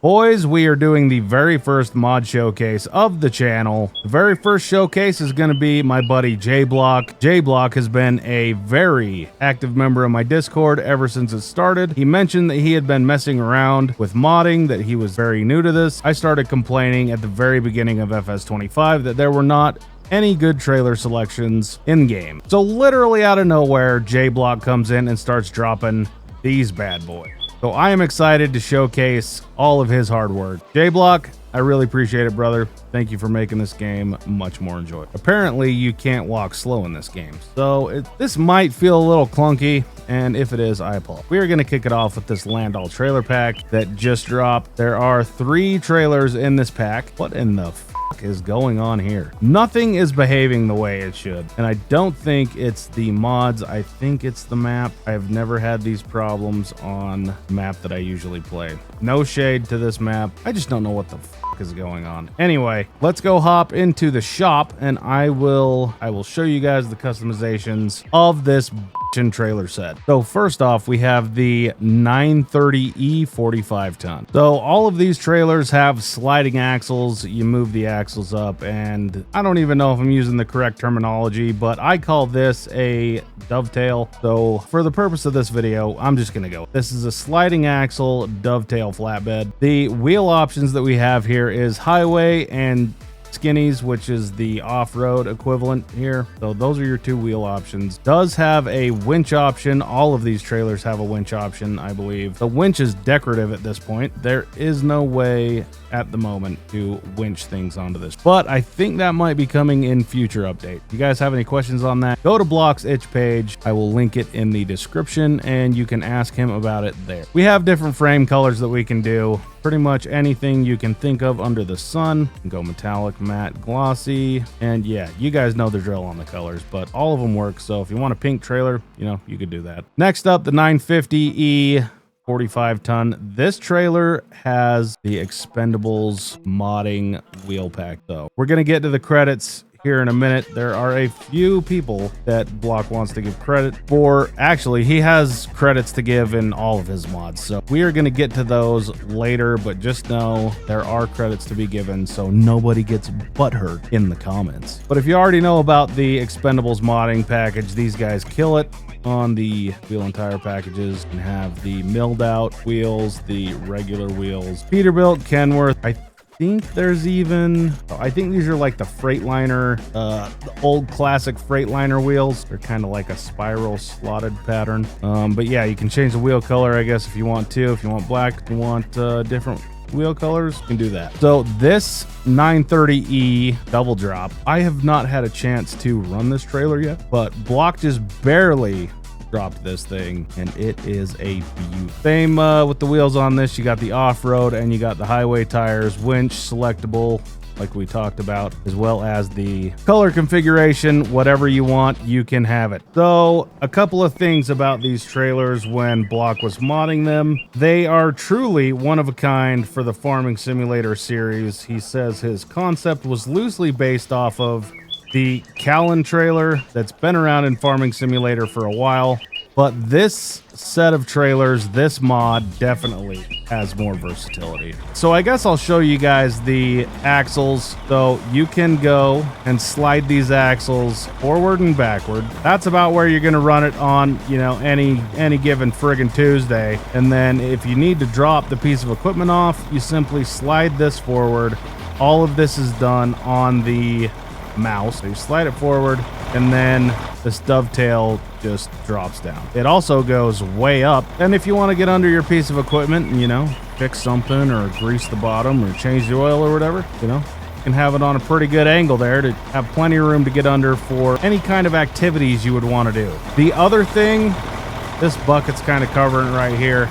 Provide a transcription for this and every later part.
Boys, we are doing the very first mod showcase of the channel. The very first showcase is going to be my buddy JBLOCH. JBLOCH has been a very active member of my Discord ever since it started. He mentioned that he had been messing around with modding, that he was very new to this. I started complaining at the very beginning of FS25 that there were not any good trailer selections in game. So literally out of nowhere, JBLOCH comes in and starts dropping these bad boys. So I am excited to showcase all of his hard work. JBLOCH, I really appreciate it, brother. Thank you for making this game much more enjoyable. Apparently, you can't walk slow in this game, so this might feel a little clunky, and if it is, I apologize. We are going to kick it off with this Landoll trailer pack that just dropped. There are 3 trailers in this pack. What in the is going on here? Nothing is behaving the way it should, and I don't think it's the mods. I think it's the map. I have never had these problems on the map that I usually play. No shade to this map. I just don't know what the is going on. Anyway, let's go hop into the shop, and I will show you guys the customizations of this trailer set. So first off, we have the 930E 45 ton. So all of these trailers have sliding axles. You move the axles up, and I don't even know if I'm using the correct terminology, but I call this a dovetail. So for the purpose of this video, I'm just gonna go. This is a sliding axle dovetail flatbed. The wheel options that we have here is highway and skinnies, which is the off-road equivalent here. So those are your 2 wheel options. Does have a winch option. All of these trailers have a winch option, I believe. The winch is decorative at this point. There is no way at the moment to winch things onto this, but I think that might be coming in future updates. If you guys have any questions on that, go to Block's itch page. I will link it in the description, and you can ask him about it there. We have different frame colors that we can do. Pretty much anything you can think of under the sun. You can go metallic, matte, glossy, and yeah, you guys know the drill on the colors, but all of them work. So if you want a pink trailer, you know, you could do that. Next up, the 950E 45 ton. This trailer has the Expendables modding wheel pack, though. We're going to get to the credits here in a minute. There are a few people that Block wants to give credit for. Actually, he has credits to give in all of his mods, so we are going to get to those later, but just know there are credits to be given, so nobody gets butthurt in the comments. But if you already know about the Expendables modding package, these guys kill it on the wheel and tire packages, and have the milled out wheels, the regular wheels, Peterbilt, Kenworth. I think there's even, I think these are like the Freightliner, the old classic Freightliner wheels. They're kind of like a spiral slotted pattern. But yeah, you can change the wheel color, I guess, if you want to. If you want black, if you want different wheel colors, you can do that. So this 930E double drop, I have not had a chance to run this trailer yet, but Block just barely dropped this thing, and it is a beaut. Same with the wheels on this. You got the off-road and you got the highway tires, winch selectable like we talked about, as well as the color configuration. Whatever you want, you can have it. So a couple of things about these trailers when Block was modding them. They are truly one of a kind for the Farming Simulator series. He says his concept was loosely based off of the Callan trailer that's been around in Farming Simulator for a while, but this set of trailers, this mod definitely has more versatility. So I guess I'll show you guys the axles. So you can go and slide these axles forward and backward. That's about where you're going to run it on, you know, any given friggin' Tuesday. And then if you need to drop the piece of equipment off, you simply slide this forward. All of this is done on the mouse. So you slide it forward, and then this dovetail just drops down. It also goes way up, and if you want to get under your piece of equipment and, you know, fix something or grease the bottom or change the oil or whatever, you know, you can have it on a pretty good angle there to have plenty of room to get under for any kind of activities you would want to do. The other thing, this bucket's kind of covering it right here,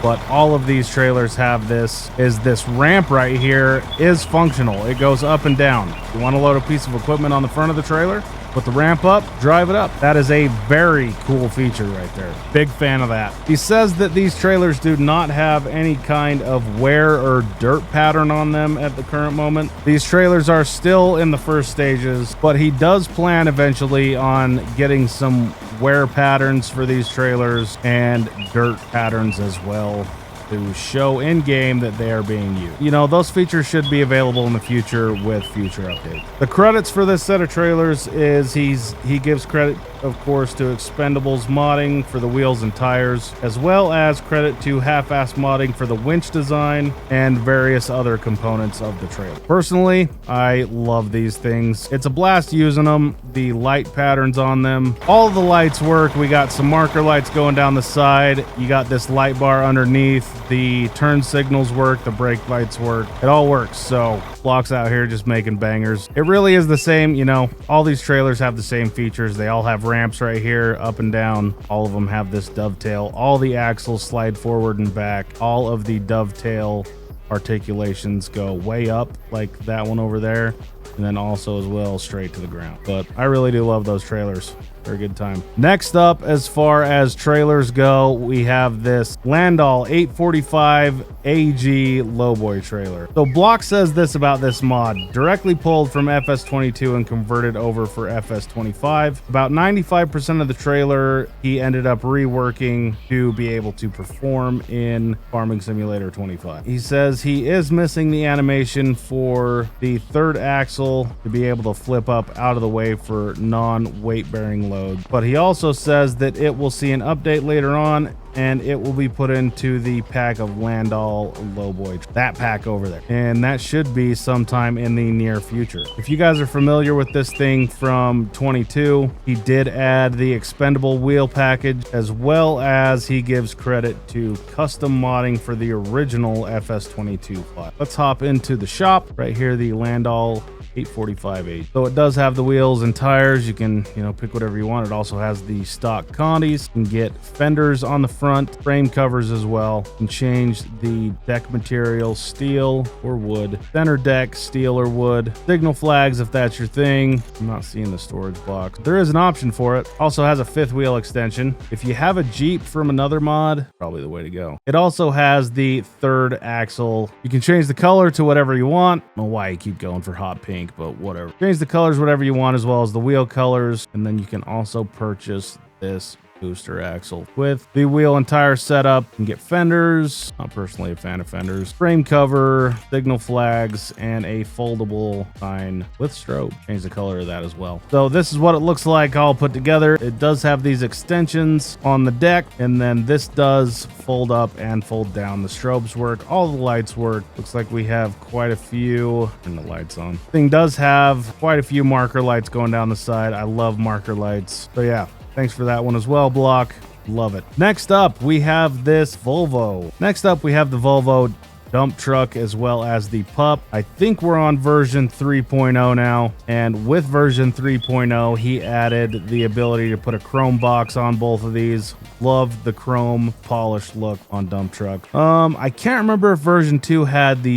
but all of these trailers have this, is this ramp right here is functional. It goes up and down. You want to load a piece of equipment on the front of the trailer, put the ramp up, drive it up. That is a very cool feature right there. Big fan of that. He says that these trailers do not have any kind of wear or dirt pattern on them at the current moment. These trailers are still in the first stages, but he does plan eventually on getting some wear patterns for these trailers and dirt patterns as well. to show in game that they are being used. You know, those features should be available in the future with future updates. The credits for this set of trailers is he gives credit, of course, to Expendables modding for the wheels and tires, as well as credit to half-ass modding for the winch design and various other components of the trailer. Personally, I love these things. It's a blast using them. The light patterns on them, all the lights work. We got some marker lights going down the side. You got this light bar underneath. The turn signals work. The brake lights work. It all works. So Block's out here just making bangers. It really is the same. You know, all these trailers have the same features. They all have ramps right here, up and down. All of them have this dovetail. All the axles slide forward and back. All of the dovetail articulations go way up, like that one over there, and then also as well straight to the ground. But I really do love those trailers. They're a good time. Next up, as far as trailers go, we have this Landoll 845 AG lowboy trailer. So Block says this about this mod: directly pulled from FS22 and converted over for FS25. About 95% of the trailer he ended up reworking to be able to perform in Farming Simulator 25. He says he is missing the animation for the third axle to be able to flip up out of the way for non-weight bearing load, but he also says that it will see an update later on and it will be put into the pack of Landoll lowboy, that pack over there, and that should be sometime in the near future. If you guys are familiar with this thing from 22, he did add the expendable wheel package, as well as he gives credit to custom modding for the original FS22 file. Let's hop into the shop right here, the Landoll 845H. So it does have the wheels and tires. You can, you know, pick whatever you want. It also has the stock condies. You can get fenders on the front, frame covers as well. You can change the deck material, steel or wood. Center deck, steel or wood. Signal flags if that's your thing. I'm not seeing the storage box. There is an option for it. Also has a fifth wheel extension. If you have a Jeep from another mod, probably the way to go. It also has the third axle. You can change the color to whatever you want. I don't know why you keep going for hot pink, but whatever. Change the colors whatever you want, as well as the wheel colors, and then you can also purchase this booster axle with the wheel and tire setup. You can get fenders. Not personally a fan of fenders. Frame cover, signal flags, and a foldable sign with strobe. Change the color of that as well. So this is what it looks like all put together. It does have these extensions on the deck, and then this does fold up and fold down. The strobes work. All the lights work. Looks like we have quite a few. Turn the lights on. Thing does have quite a few marker lights going down the side. I love marker lights. So yeah, thanks for that one as well, Block. Love it. Next up, we have this Volvo. Next up, we have the Volvo dump truck, as well as the pup. I think we're on version 3.0 now, and with version 3.0 he added the ability to put a chrome box on both of these. Love the chrome polished look on dump truck. I can't remember if version 2 had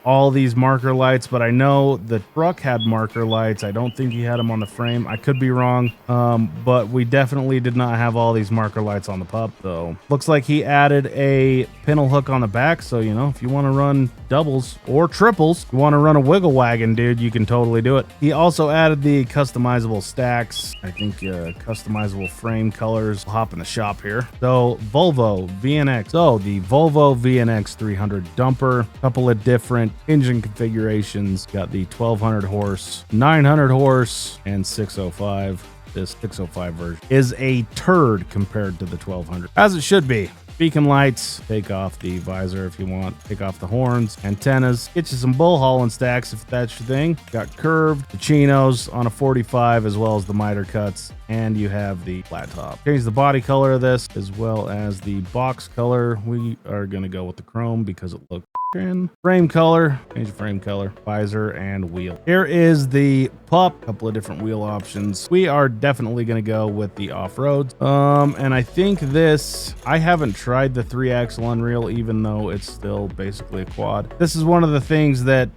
all these marker lights, but I know the truck had marker lights. I don't think he had them on the frame. I could be wrong, but we definitely did not have all these marker lights on the pup. So looks like he added a pintle hook on the back, so you know, if you want to run doubles or triples, you want to run a wiggle wagon, dude, you can totally do it. He also added the customizable stacks, I think customizable frame colors. We'll hop in the shop here. So Volvo VNX. So the Volvo VNX 300 dumper, couple of different engine configurations. Got the 1200 horse, 900 horse, and 605. This 605 version is a turd compared to the 1200, as it should be. Beacon lights, take off the visor if you want, take off the horns, antennas, get you some bull hauling stacks if that's your thing. Got curved, the chinos on a 45, as well as the miter cuts, and you have the flat top. Change the body color of this, as well as the box color. We are going to go with the chrome because it looks frame color, change the frame color, visor, and wheel. Here is the pup, couple of different wheel options. We are definitely going to go with the off-roads. And I think this, I haven't tried the 3-axle Unreal, even though it's still basically a quad. This is one of the things that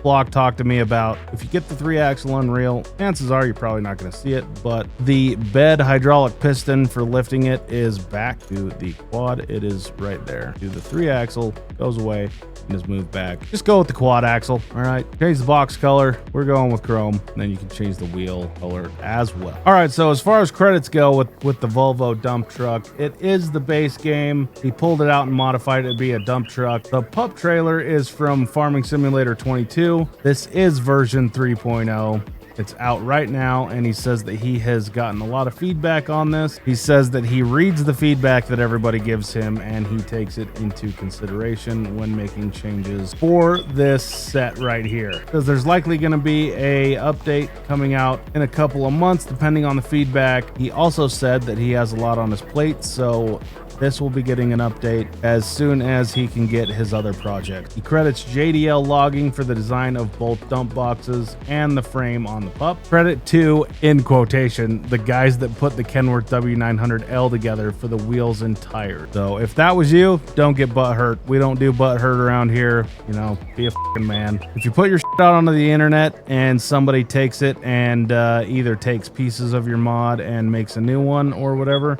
Block talked to me about. If you get the 3-axle Unreal, chances are you're probably not going to see it, but the bed hydraulic piston for lifting it is back to the quad. It is right there. Do the 3-axle, goes away, and his move back. Just go with the quad axle. All right, change the box color. We're going with chrome. And then you can change the wheel color as well. All right, so as far as credits go with the Volvo dump truck, it is the base game. He pulled it out and modified it to be a dump truck. The pup trailer is from Farming Simulator 22. This is version 3.0. It's out right now, and he says that he has gotten a lot of feedback on this. He says that he reads the feedback that everybody gives him, and he takes it into consideration when making changes for this set right here. Because there's likely going to be a update coming out in a couple of months, depending on the feedback. He also said that he has a lot on his plate, so this will be getting an update as soon as he can get his other projects. He credits JDL Logging for the design of both dump boxes and the frame on the pup. Credit to, in quotation, the guys that put the Kenworth W900L together for the wheels and tires. So if that was you, don't get butt hurt. We don't do butt hurt around here. You know, be a fucking man. If you put your shit out onto the internet and somebody takes it and either takes pieces of your mod and makes a new one or whatever,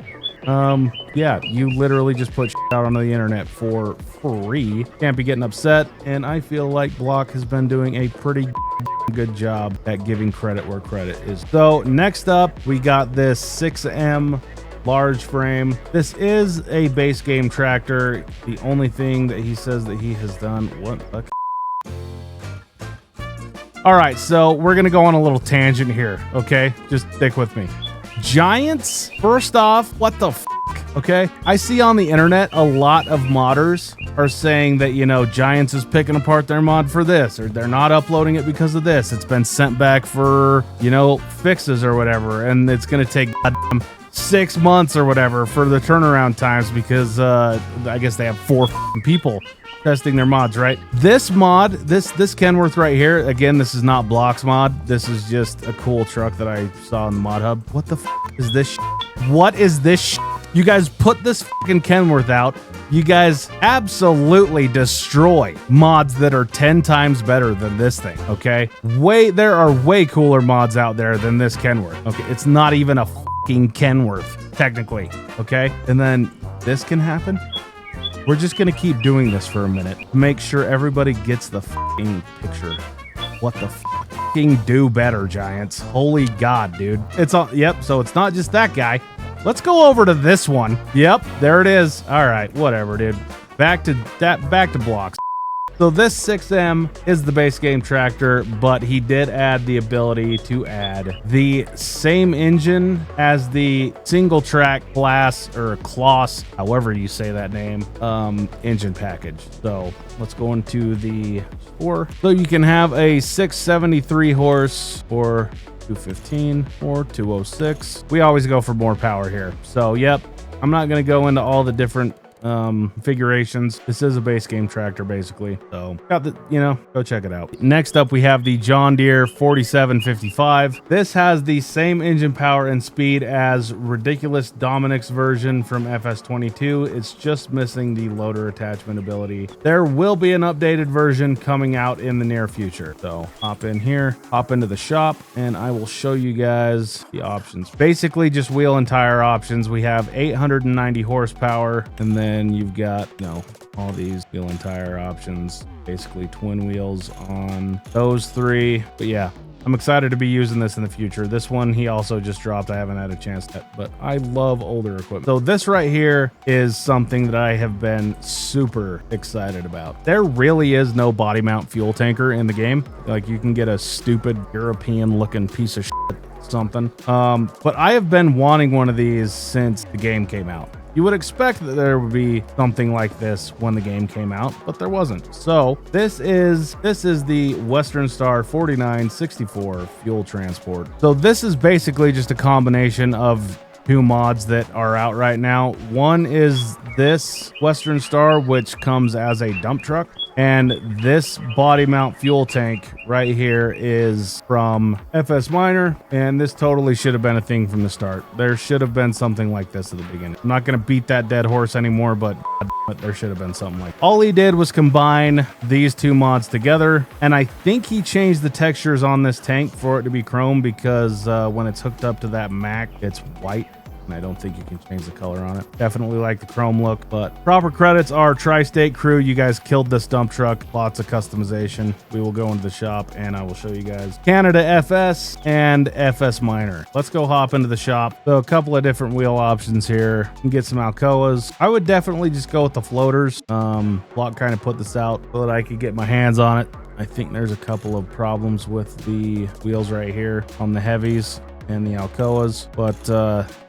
yeah, you literally just put shit out onto the internet for free. Can't be getting upset, and I feel like Block has been doing a pretty good job at giving credit where credit is. So next up, we got this 6M large frame. This is a base game tractor. The only thing that he says that he has done, what the all right, so we're gonna go on a little tangent here, okay? Just stick with me. Giants, first off, what the f? Okay, I see on the internet a lot of modders are saying that, you know, Giants is picking apart their mod for this, or they're not uploading it because of this. It's been sent back for, you know, fixes or whatever, and it's gonna take goddamn 6 months or whatever for the turnaround times because I guess they have 4 people testing their mods, right? This mod, this Kenworth right here, again, this is not Block's mod. This is just a cool truck that I saw in the mod hub. What the f is this shit? What is this shit? You guys put this fucking Kenworth out. You guys absolutely destroy mods that are 10 times better than this thing, okay? There are way cooler mods out there than this Kenworth, okay? It's not even a fucking Kenworth, technically, okay? And then this can happen. We're just gonna keep doing this for a minute. Make sure everybody gets the fucking picture. What the fucking do better, Giants? Holy God, dude. It's all, yep, so it's not just that guy. Let's go over to this one. Yep, there it is. All right, whatever, dude. Back to blocks. So this 6M is the base game tractor, but he did add the ability to add the same engine as the single track class or class, however you say that name, engine package. So let's go into the store. So you can have a 673 horse or 215 or 206. We always go for more power here. So yep, I'm not going to go into all the different configurations. This is a base game tractor basically, so got the, you know, go check it out. Next up we have the John Deere 4755. This has the same engine power and speed as ridiculous Dominic's version from FS22. It's just missing the loader attachment ability. There will be an updated version coming out in the near future, so hop in here, hop into the shop, and I will show you guys the options. Basically just wheel and tire options. We have 890 horsepower, and then you've got, you know, all these wheel and tire options, basically twin wheels on those 3. But yeah, I'm excited to be using this in the future. This one he also just dropped. I haven't had a chance to, but I love older equipment. So this right here is something that I have been super excited about. There really is no body mount fuel tanker in the game. Like, you can get a stupid European looking piece of shit something. But I have been wanting one of these since the game came out. You would expect that there would be something like this when the game came out, but there wasn't. So this is the Western Star 4964 fuel transport. So this is basically just a combination of 2 mods that are out right now. One is this Western Star, which comes as a dump truck. And this body mount fuel tank right here is from FS Minor, and this totally should have been a thing from the start. There should have been something like this at the beginning. I'm not going to beat that dead horse anymore, but there should have been something like that. All he did was combine these 2 mods together, and I think he changed the textures on this tank for it to be chrome because when it's hooked up to that Mac, it's white. and I don't think you can change the color on it. Definitely like the chrome look, but proper credits are Tri-State Crew. You guys killed this dump truck. Lots of customization. We will go into the shop and I will show you guys Canada FS and FS Minor. Let's go hop into the shop. So a couple of different wheel options here. You can get some Alcoas. I would definitely just go with the floaters. Block kind of put this out so that I could get my hands on it. I think there's a couple of problems with the wheels right here on the heavies and the Alcoas, but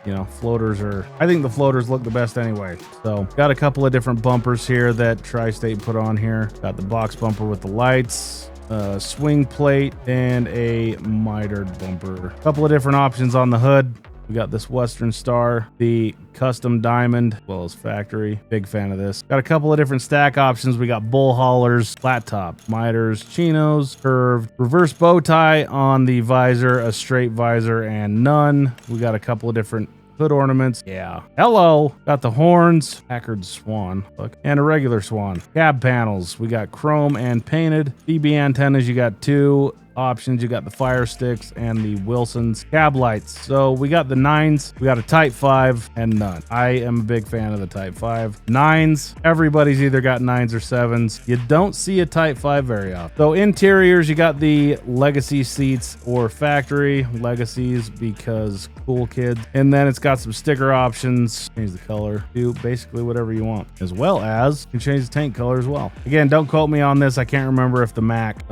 you know, floaters are, I think the floaters look the best anyway. So got a couple of different bumpers here that Tri-State put on here. Got the box bumper with the lights, swing plate, and a mitered bumper. A couple of different options on the hood. We got this Western Star, the custom diamond, as well as factory. Big fan of this. Got a couple of different stack options. We got bull haulers, flat top, miters, chinos, curved, reverse bow tie on the visor, a straight visor, and none. We got a couple of different hood ornaments. Yeah. Hello. Got the horns, Packard Swan, look, and a regular Swan. Cab panels. We got chrome and painted. DB antennas. You got two options. You got the fire sticks and the Wilson's cab lights. So we got the 9s, we got a Type 5, and none. I am a big fan of the Type 5. 9s, everybody's either got 9s or 7s. You don't see a Type 5 very often. So interiors, you got the legacy seats or factory legacies because cool kids. And then it's got some sticker options. Change the color to basically whatever you want, as well as you can change the tank color as well. Again, don't quote me on this. I can't remember if the Mac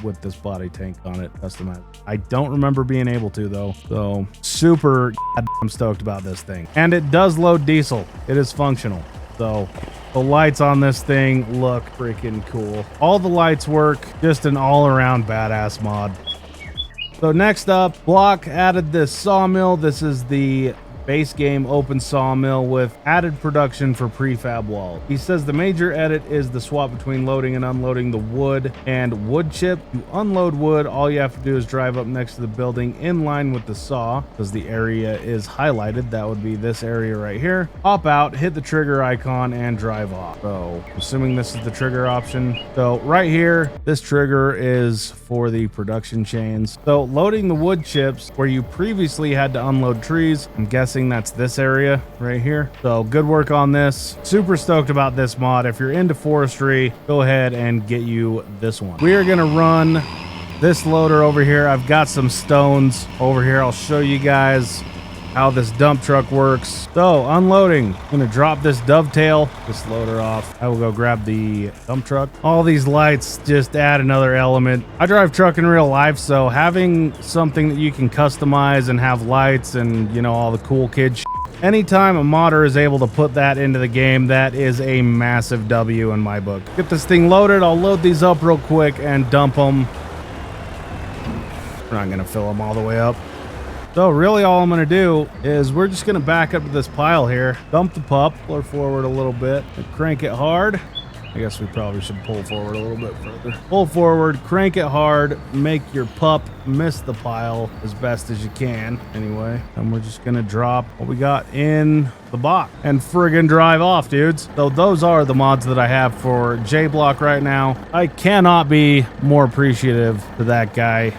with this body tank on it customized. I don't remember being able to though. So super I'm stoked about this thing. And it does load diesel. It is functional. So the lights on this thing look freaking cool. All the lights work. Just an all-around badass mod. So next up, Block added this sawmill. This is the base game open sawmill with added production for prefab wall. He says the major edit is the swap between loading and unloading the wood and wood chip. To unload wood, all you have to do is drive up next to the building in line with the saw, because the area is highlighted. That would be this area right here. Hop out, hit the trigger icon, and drive off. So assuming this is the trigger option. So right here, this trigger is for the production chains. So loading the wood chips where you previously had to unload trees, I'm guessing that's this area right here. So good work on this. Super stoked about this mod. If you're into forestry, go ahead and get you this one. We are gonna run this loader over here. I've got some stones over here. I'll show you guys how this dump truck works. So unloading, I'm gonna drop this dovetail, this loader off. I will go grab the dump truck. All these lights just add another element. I drive truck in real life, so having something that you can customize and have lights and, you know, all the cool kid shit. Anytime a modder is able to put that into the game, that is a massive W in my book. Get this thing loaded. I'll load these up real quick and dump them. We're not gonna fill them all the way up. So really all I'm going to do is we're just going to back up to this pile here, dump the pup, pull her forward a little bit, and crank it hard. I guess we probably should pull forward a little bit further. Pull forward, crank it hard, make your pup miss the pile as best as you can. Anyway, and we're just going to drop what we got in the box and friggin' drive off, dudes. So those are the mods that I have for JBLOCH right now. I cannot be more appreciative to that guy.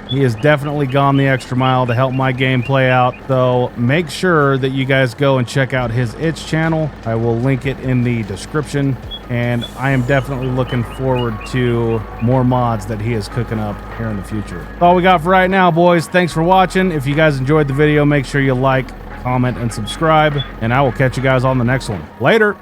He has definitely gone the extra mile to help my game play out. So make sure that you guys go and check out his itch channel. I will link it in the description. And I am definitely looking forward to more mods that he is cooking up here in the future. That's all we got for right now, boys. Thanks for watching. If you guys enjoyed the video, make sure you like, comment, and subscribe. And I will catch you guys on the next one. Later.